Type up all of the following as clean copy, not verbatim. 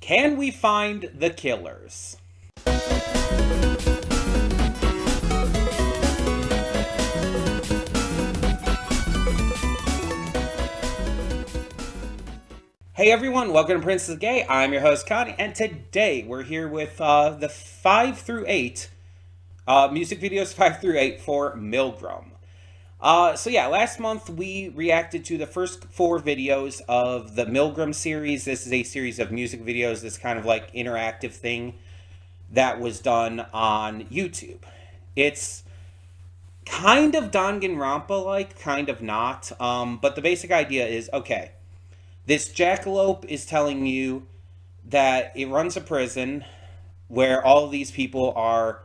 Can we find the killers? Hey everyone, welcome to Princess Gay. I'm your host Connie, and today we're here with the 5 through 8 music videos 5 through 8 for MILGRAM. So yeah, last month we reacted to the first 4 videos of the MILGRAM series. This is a series of music videos, this kind of like interactive thing that was done on YouTube. It's kind of Danganronpa-like, kind of not, but the basic idea is, okay, this jackalope is telling you that it runs a prison where all of these people are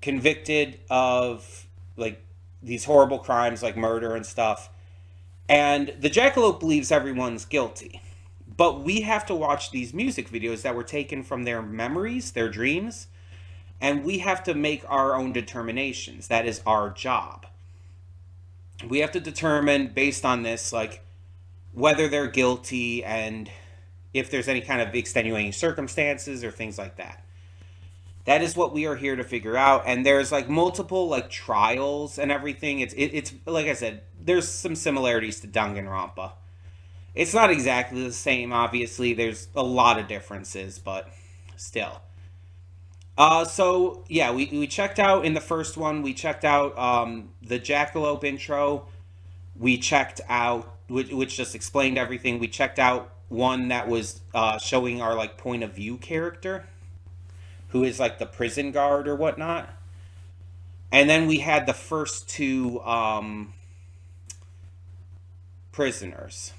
convicted of like these horrible crimes like murder and stuff. And the jackalope believes everyone's guilty. But we have to watch these music videos that were taken from their memories, their dreams, and we have to make our own determinations. That is our job. We have to determine based on this, like, whether they're guilty and if there's any kind of extenuating circumstances or things like that. That is what we are here to figure out. And there's like multiple like trials and everything. It's like I said, there's some similarities to Danganronpa. It's not exactly the same, obviously. There's a lot of differences, but still. So yeah, we checked out in the first one. We checked out the Jackalope intro. We checked out, which just explained everything. We checked out one that was showing our like point of view character, who is like the prison guard or whatnot. And then we had the first 2 prisoners.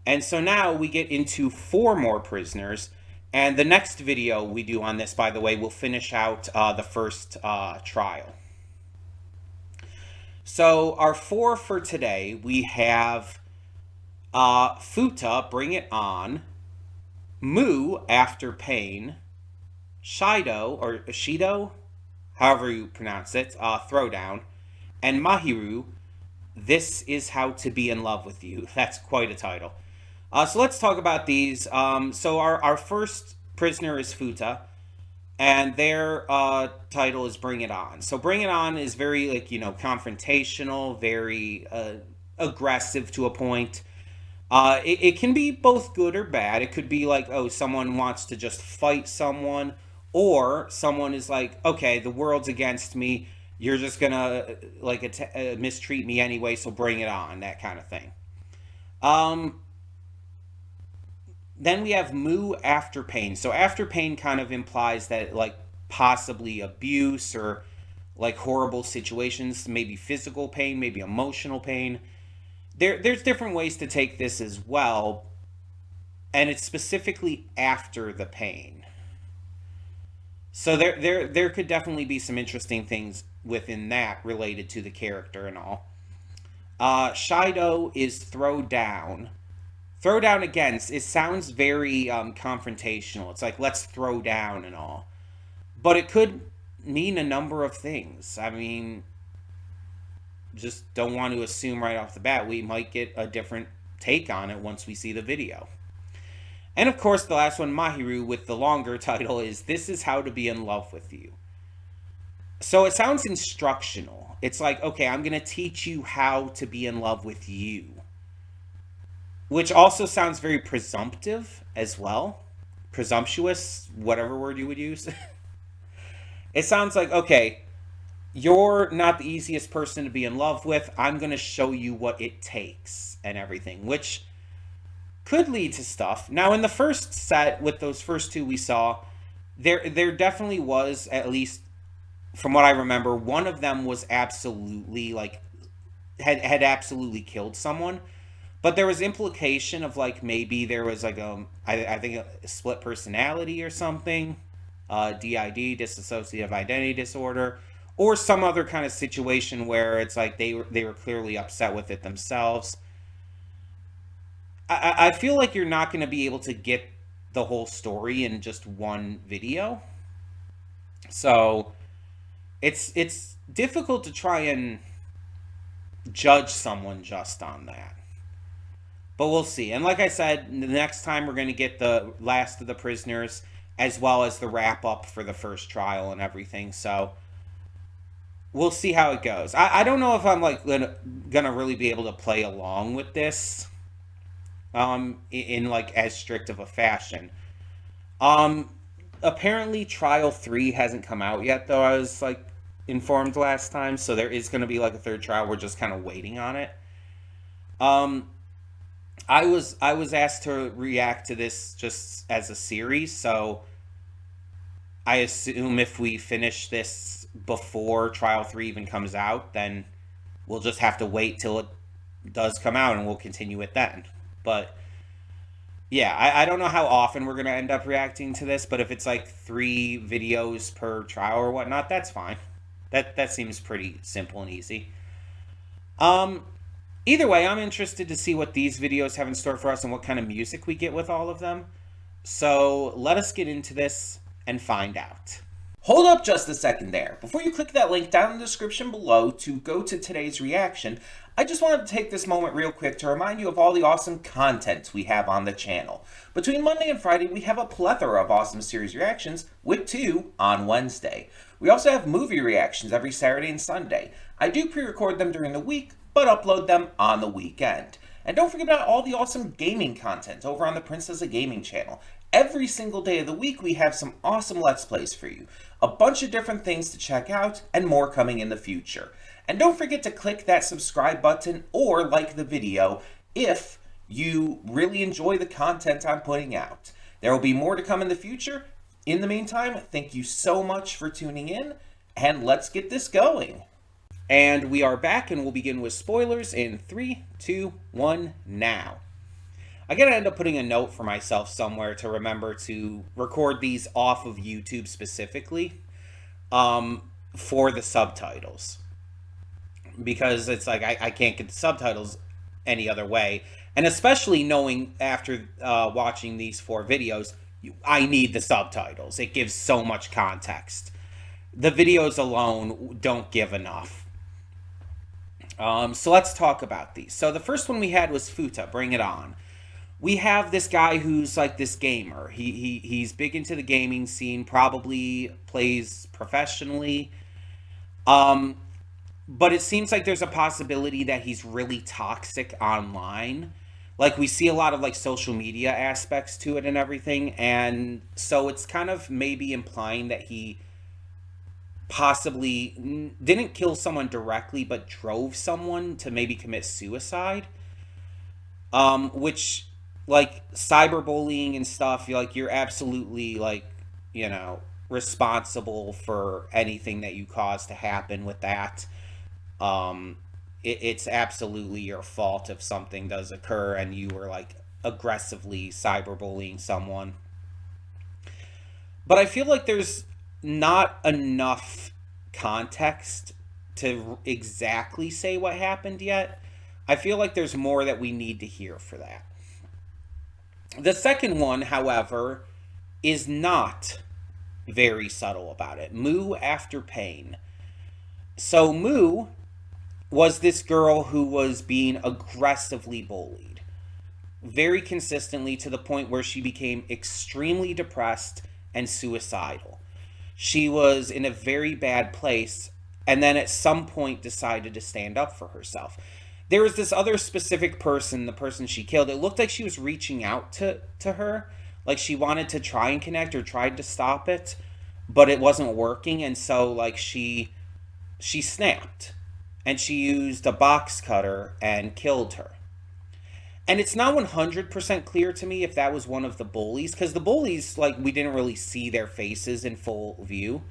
And so now we get into 4 more prisoners. And the next video we do on this, by the way, will finish out the first trial. So our 4 for today, we have Futa, Bring It On, Mu, After Pain, Shido, or Shido, however you pronounce it, Throwdown, and Mahiru, This Is How to Be in Love with You. That's quite a title. So let's talk about these. So our first prisoner is Futa, and their title is Bring It On. So Bring It On is very, like, you know, confrontational, very aggressive to a point. It can be both good or bad. It could be like, oh, someone wants to just fight someone, or someone is like, okay, the world's against me. You're just gonna like mistreat me anyway, so bring it on, that kind of thing. Then we have Mu, After Pain. So After Pain kind of implies that like possibly abuse or like horrible situations, maybe physical pain, maybe emotional pain. There's different ways to take this as well, and it's specifically after the pain. So there could definitely be some interesting things within that related to the character and all. Shido is Throw Down. Throw Down, again, it sounds very confrontational. It's like, let's throw down and all. But it could mean a number of things. I mean, just don't want to assume right off the bat. We might get a different take on it once we see the video. And of course, the last one, Mahiru, with the longer title, is This Is How to Be in Love with You. So it sounds instructional. It's like, okay, I'm going to teach you how to be in love with you. Which also sounds very presumptive as well. Presumptuous, whatever word you would use. It sounds like, okay, you're not the easiest person to be in love with. I'm going to show you what it takes and everything, which could lead to stuff. Now, in the first set, with those first 2 we saw, there definitely was, at least from what I remember, one of them was absolutely, like, had absolutely killed someone. But there was implication of, like, maybe there was, like, I think a split personality or something. DID, dissociative identity disorder. Or some other kind of situation where it's like they were clearly upset with it themselves. I feel like you're not going to be able to get the whole story in just one video. So it's difficult to try and judge someone just on that. But we'll see. And like I said, the next time we're going to get the last of the prisoners as well as the wrap up for the first trial and everything. So we'll see how it goes. I don't know if I'm like gonna really be able to play along with this in like as strict of a fashion. Um Apparently trial 3 hasn't come out yet though. I was like informed last time, so there is going to be like a third trial. We're just kind of waiting on it. Um I was asked to react to this just as a series, so I assume if we finish this before trial 3 even comes out, then we'll just have to wait till it does come out and we'll continue it then. But yeah, I don't know how often we're going to end up reacting to this, but if it's like 3 videos per trial or whatnot, that's fine. That seems pretty simple and easy. Um, Either way, I'm interested to see what these videos have in store for us and what kind of music we get with all of them. So let us get into this and find out. Hold up just a second there. Before you click that link down in the description below to go to today's reaction, I just wanted to take this moment real quick to remind you of all the awesome content we have on the channel. Between Monday and Friday, we have a plethora of awesome series reactions, with 2 on Wednesday. We also have movie reactions every Saturday and Sunday. I do pre-record them during the week, but upload them on the weekend. And don't forget about all the awesome gaming content over on the Princess of Gaming channel. Every single day of the week, we have some awesome Let's Plays for you. A bunch of different things to check out, and more coming in the future. And don't forget to click that subscribe button or like the video if you really enjoy the content I'm putting out. There will be more to come in the future. In the meantime, thank you so much for tuning in, and let's get this going. And we are back, and we'll begin with spoilers in 3, 2, 1, now. I gotta end up putting a note for myself somewhere to remember to record these off of YouTube specifically for the subtitles. Because it's like I can't get the subtitles any other way. And especially knowing after watching these 4 videos, I need the subtitles. It gives so much context. The videos alone don't give enough. So let's talk about these. So the first one we had was Futa, Bring It On. We have this guy who's like this gamer. He's big into the gaming scene, probably plays professionally. But it seems like there's a possibility that he's really toxic online. Like we see a lot of like social media aspects to it and everything, and so it's kind of maybe implying that he possibly didn't kill someone directly but drove someone to maybe commit suicide. Which like cyberbullying and stuff, you're absolutely like, responsible for anything that you cause to happen with that. It's absolutely your fault if something does occur and you were like aggressively cyberbullying someone. But I feel like there's not enough context to exactly say what happened yet. I feel like there's more that we need to hear for that. The second one, however, is not very subtle about it. Moo after pain. So Moo was this girl who was being aggressively bullied very consistently to the point where she became extremely depressed and suicidal. She was in a very bad place and then at some point decided to stand up for herself. There was this other specific person, the person she killed. It looked like she was reaching out to her, like she wanted to try and connect or tried to stop it, but it wasn't working, and so like she snapped and she used a box cutter and killed her. And it's not 100% clear to me if that was one of the bullies, because the bullies, like, we didn't really see their faces in full view.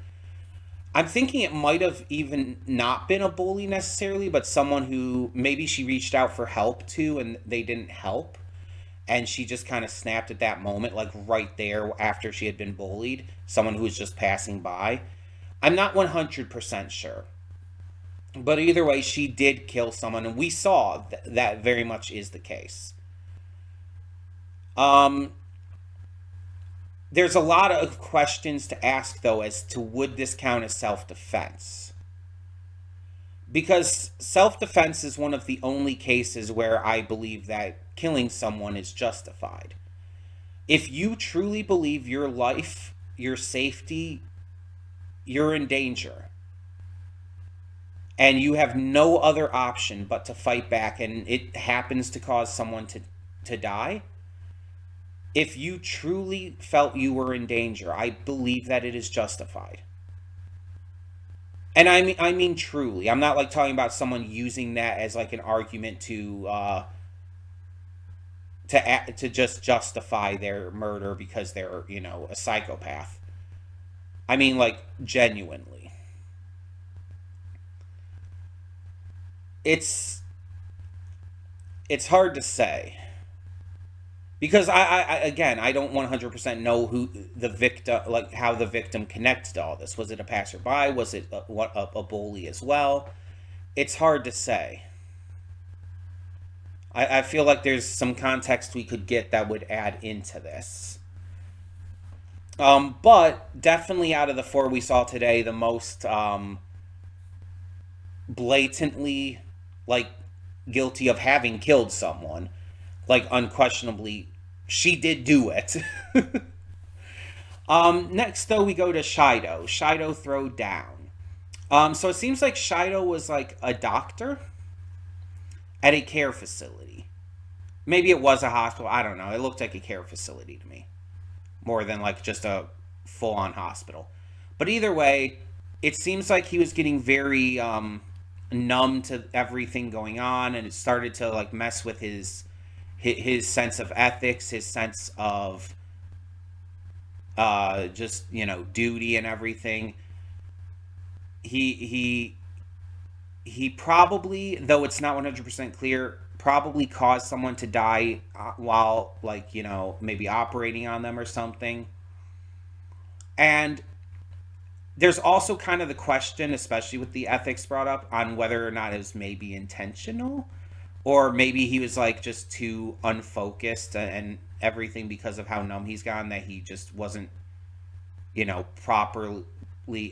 I'm thinking it might have even not been a bully necessarily, but someone who maybe she reached out for help to and they didn't help. And she just kind of snapped at that moment, like right there after she had been bullied. Someone who was just passing by. I'm not 100% sure. But either way, she did kill someone, and we saw that very much is the case. There's a lot of questions to ask, though, as to would this count as self-defense? Because self-defense is one of the only cases where I believe that killing someone is justified. If you truly believe your life, your safety, you're in danger, and you have no other option but to fight back, and it happens to cause someone to die, if you truly felt you were in danger, I believe that it is justified. And I mean truly. I'm not like talking about someone using that as like an argument to just justify their murder because they're, a psychopath. I mean, like, genuinely. It's it's hard to say because again, I don't 100% know who the victim, like how the victim connects to all this. Was it a passerby? Was it a bully as well? It's hard to say. I feel like there's some context we could get that would add into this. But definitely out of the four we saw today, the most blatantly, like, guilty of having killed someone, like, unquestionably, she did do it. Next, though, we go to Shido. Shido throw down. So it seems like Shido was like a doctor at a care facility. Maybe it was a hospital. I don't know. It looked like a care facility to me, more than like just a full on hospital. But either way, it seems like he was getting very numb to everything going on, and it started to like mess with his sense of ethics, his sense of just duty and everything. He he probably, though it's not 100% clear, probably caused someone to die while, like, maybe operating on them or something. And there's also kind of the question, especially with the ethics brought up, on whether or not it was maybe intentional, or maybe he was like just too unfocused and everything because of how numb he's gotten, that he just wasn't, properly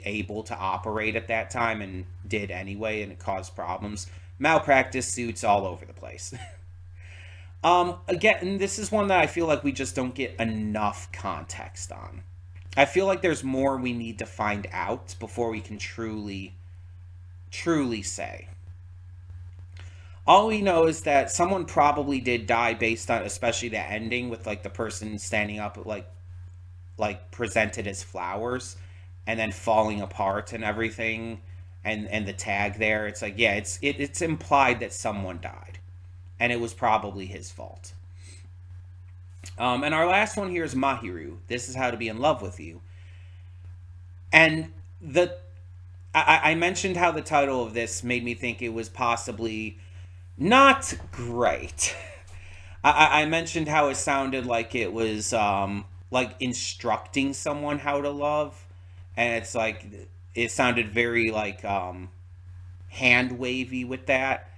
able to operate at that time and did anyway, and it caused problems. Malpractice suits all over the place. Again, and this is one that I feel like we just don't get enough context on. I feel like there's more we need to find out before we can truly say. All we know is that someone probably did die based on, especially the ending with like the person standing up, like presented as flowers and then falling apart and everything, and the tag there. It's like, yeah, it's implied that someone died, and it was probably his fault. And our last one here is Mahiru. This is how to be in love with you. And I mentioned how the title of this made me think it was possibly not great. I mentioned how it sounded like it was like instructing someone how to love, and it's like it sounded very like hand wavy with that.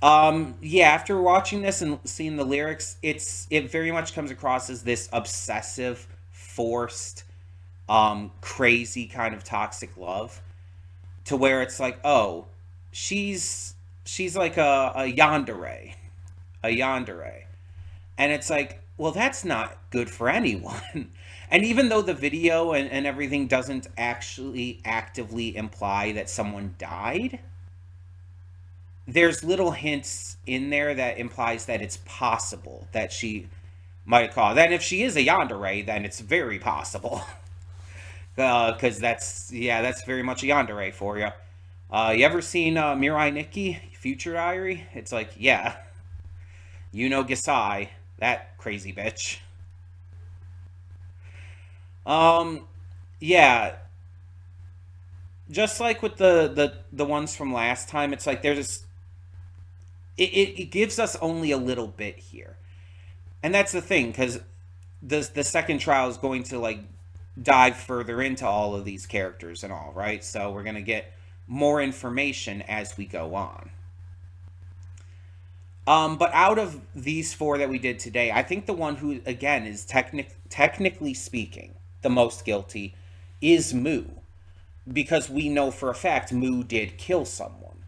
Yeah, after watching this and seeing the lyrics, it very much comes across as this obsessive, forced, crazy kind of toxic love, to where it's like, oh, she's like a yandere, a yandere, and it's like, well, that's not good for anyone. And even though the video and everything doesn't actually actively imply that someone died, there's little hints in there that implies that it's possible that she might have caused. And if she is a yandere, then it's very possible. Because that's very much a yandere for you. You ever seen Mirai Nikki, Future Diary? It's like, yeah, Gisai, that crazy bitch. Um, yeah, just like with the ones from last time, it's like it gives us only a little bit here, and that's the thing, because the second trial is going to like dive further into all of these characters and all, right? So we're gonna get more information as we go on. But out of these four that we did today, I think the one who, again, is technically speaking the most guilty is Moo, because we know for a fact Moo did kill someone.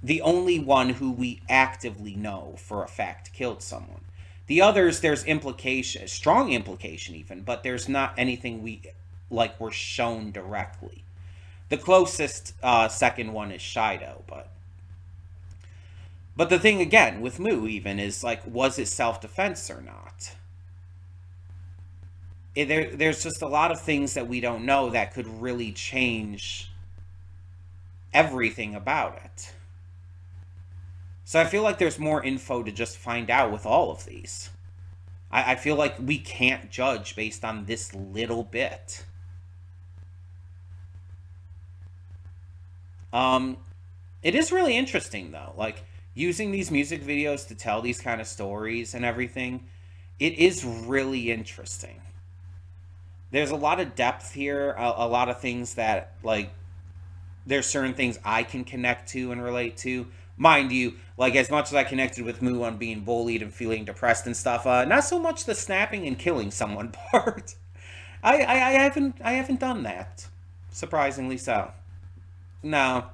the only one who we actively know for a fact killed someone. The others, there's implication, strong implication even, but there's not anything we like were shown directly. The closest second one is Shido, but the thing again with Moo even is like, was it self-defense or not? There's just a lot of things that we don't know that could really change everything about it. So I feel like there's more info to just find out with all of these. I feel like we can't judge based on this little bit. It is really interesting though, like using these music videos to tell these kind of stories and everything. It is really interesting. There's a lot of depth here, a lot of things that like there's certain things I can connect to and relate to. Mind you, like as much as I connected with Moo on being bullied and feeling depressed and stuff, not so much the snapping and killing someone part. I haven't done that, surprisingly so. No,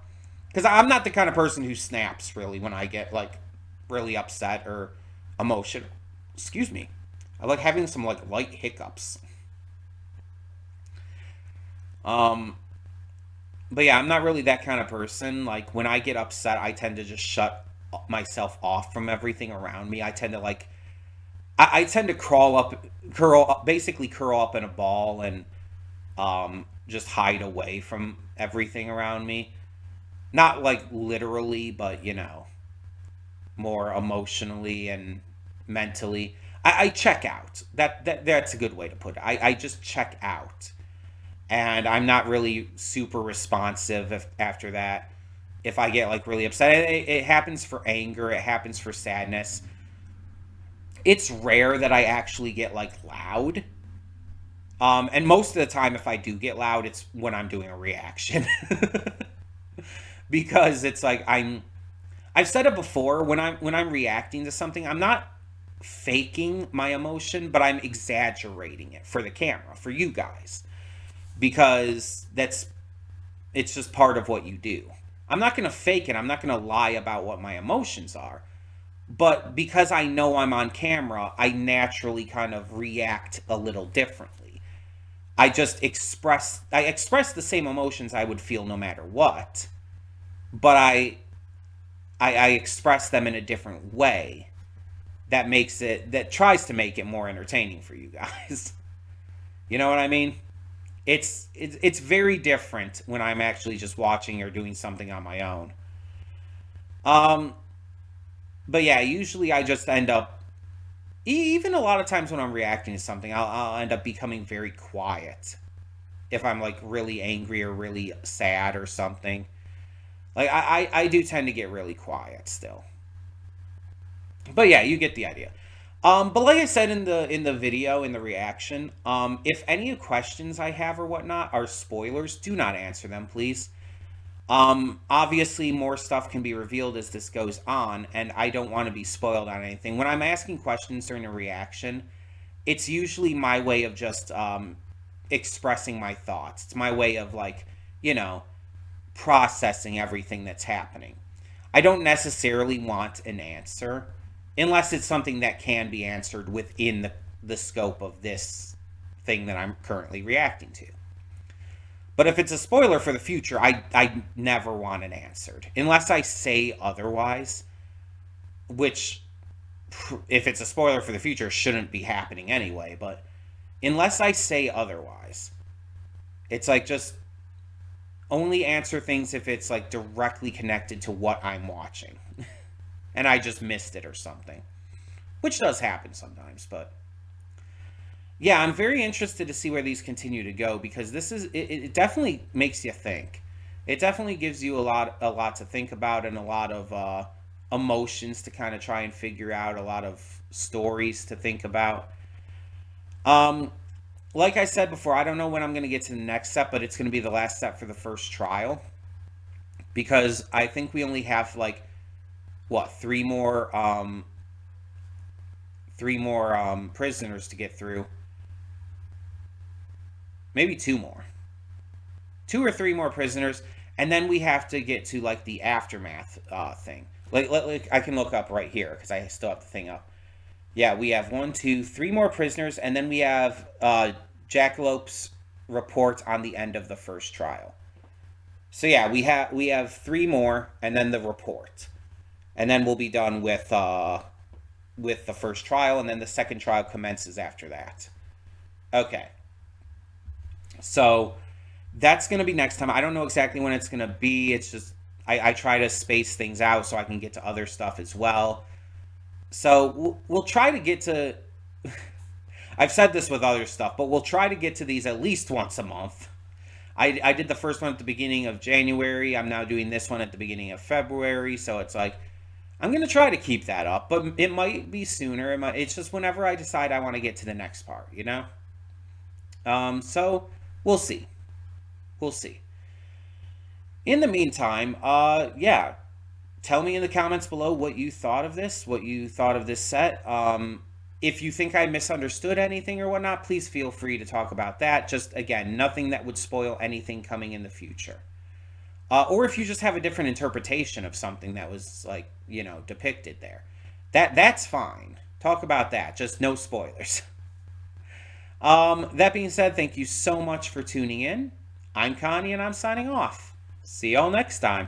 because I'm not the kind of person who snaps really when I get like really upset or emotional. Excuse me. I like having some like light hiccups. Um, but yeah, I'm not really that kind of person. Like when I get upset, I tend to just shut myself off from everything around me. I tend to like I tend to basically curl up in a ball and just hide away from everything around me. Not like literally, but more emotionally and mentally. I check out. That's a good way to put it. I just check out, and I'm not really super responsive after that. If I get like really upset, it happens for anger. It happens for sadness. It's rare that I actually get like loud. And most of the time, if I do get loud, it's when I'm doing a reaction. Because it's like I've said it before, when I'm reacting to something, I'm not faking my emotion, but I'm exaggerating it for the camera, for you guys, because it's just part of what you do. I'm not going to fake it. I'm not going to lie about what my emotions are. But because I know I'm on camera, I naturally kind of react a little differently. I express the same emotions I would feel no matter what, but I express them in a different way that tries to make it more entertaining for you guys. You know what I mean? It's very different when I'm actually just watching or doing something on my own. Um, but yeah, usually I just end up, even a lot of times when I'm reacting to something, I'll end up becoming very quiet if I'm like really angry or really sad or something. Like I do tend to get really quiet still. But yeah, you get the idea. But like I said in the video, in the reaction, if any questions I have or whatnot are spoilers, do not answer them, please. Obviously, more stuff can be revealed as this goes on, and I don't want to be spoiled on anything. When I'm asking questions during a reaction, it's usually my way of just expressing my thoughts. It's my way of like, you know, processing everything that's happening. I don't necessarily want an answer unless it's something that can be answered within the scope of this thing that I'm currently reacting to. But if it's a spoiler for the future, I never want it answered. Unless I say otherwise, which, if it's a spoiler for the future, shouldn't be happening anyway. But unless I say otherwise, it's like just only answer things if it's like directly connected to what I'm watching. And I just missed it or something. Which does happen sometimes, but yeah, I'm very interested to see where these continue to go, because it definitely makes you think. It definitely gives you a lot to think about, and a lot of emotions to kind of try and figure out, a lot of stories to think about. Um, like I said before, I don't know when I'm going to get to the next step, but it's going to be the last step for the first trial, because I think we only have like what, three more prisoners to get through. Maybe two more. Two or three more prisoners, And then we have to get to like the aftermath thing. Like I can look up right here because I still have the thing up. Yeah, we have one, two, three more prisoners, and then we have Jackalope's report on the end of the first trial. So yeah, we have three more, and then the report, and then we'll be done with the first trial, and then the second trial commences after that. Okay, so that's gonna be next time. I don't know exactly when it's gonna be. It's just I try to space things out so I can get to other stuff as well. So we'll try to get to. I've said this with other stuff, but we'll try to get to these at least once a month. I did the first one at the beginning of January. I'm now doing this one at the beginning of February. So it's like, I'm going to try to keep that up, but it might be sooner. It's just whenever I decide I want to get to the next part, you know? So we'll see. We'll see. In the meantime, yeah, tell me in the comments below what you thought of this, what you thought of this set. If you think I misunderstood anything or whatnot, please feel free to talk about that. Just, again, nothing that would spoil anything coming in the future. Or if you just have a different interpretation of something that was, like, you know, depicted there. That's fine. Talk about that. Just no spoilers. That being said, thank you so much for tuning in. I'm Connie, and I'm signing off. See y'all next time.